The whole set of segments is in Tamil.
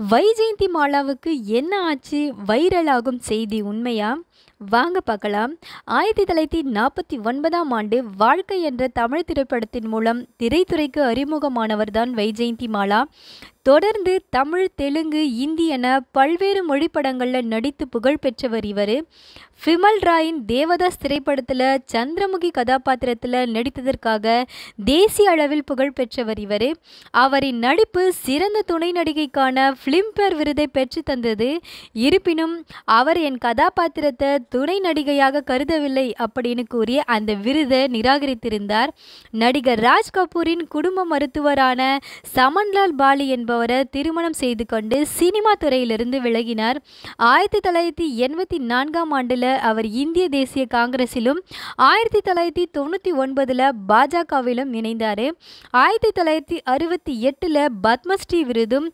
வைஜெயந்தி மாலாவுக்கு என்ன ஆச்சு? வைரல் ஆகும் செய்தி உண்மையா? வாங்க பார்க்கலாம். 1949ஆம் ஆண்டு வாழ்க்கை என்ற தமிழ் திரைப்படத்தின் மூலம் திரைத்துறைக்கு அறிமுகமானவர் தான் வைஜெயந்தி மாலா. தொடர்ந்து தமிழ், தெலுங்கு, இந்தி என பல்வேறு மொழி படங்களில் நடித்து புகழ் பெற்றவர் இவர். விமல் ராயின் தேவதாஸ் திரைப்படத்தில் சந்திரமுகி கதாபாத்திரத்தில் நடித்ததற்காக தேசிய அளவில் புகழ் பெற்றவர் இவர். அவரின் நடிப்பு சிறந்த துணை நடிகைக்கான ஃபிலிம்பேர் விருதை பெற்று தந்தது. இருப்பினும் அவர் என் கதாபாத்திரத்தை துணை நடிகையாக கருதவில்லை அப்படின்னு கூறி அந்த விருதை நிராகரித்திருந்தார். நடிகர் ராஜ் கபூரின் குடும்ப மருத்துவரான சமன்லால் பாலி என்பவரை திருமணம் செய்து கொண்டு சினிமா துறையிலிருந்து விலகினார். 1984ஆம் ஆண்டில் அவர் இந்திய தேசிய காங்கிரசிலும் 1999 பாஜகவிலும் இணைந்தார். 1968 பத்மஸ்ரீ விருதும்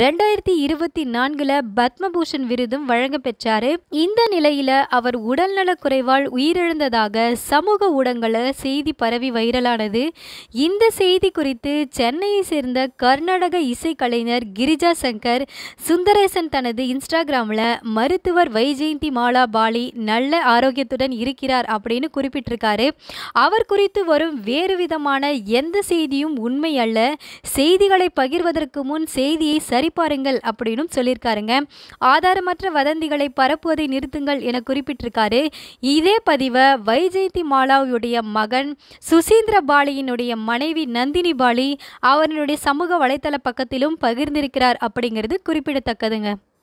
2024 பத்மபூஷன் விருதும் வழங்க பெற்றார். இந்த நிலையில அவர் உடல்நலக் குறைவால் உயிரிழந்ததாக சமூக ஊடகங்களில் செய்தி பரவி வைரலானது. இந்த செய்தி குறித்து சென்னையை சேர்ந்த கர்நாடக இசைக்கலைஞர் கிரிஜா சங்கர் சுந்தரேசன் தனது இன்ஸ்டாகிராமில் மருத்துவர் வைஜெயந்தி மாலா பாலி நல்ல ஆரோக்கியத்துடன் இருக்கிறார் அப்படின்னு குறிப்பிட்டிருக்காரு. அவர் குறித்து வரும் வேறு விதமான எந்த செய்தியும் உண்மை அல்ல. செய்திகளை பகிர்வதற்கு முன் செய்தியை சரிபாருங்கள் அப்படின்னு சொல்லியிருக்காருங்க. ஆதாரமற்ற வதந்திகளை பரப்புவதை நிறுத்துங்கள் என குறிப்பிட்டிருக்காரு. இதே பதிவை வைஜெயந்தி மாலாவுடைய மகன் சுசீந்திர பாலியினுடைய மனைவி நந்தினி பாலி அவர்களுடைய சமூக வலைத்தள பக்கத்திலும் பகிர்ந்திருக்கிறார் அப்படிங்கிறது குறிப்பிடத்தக்கதுங்க.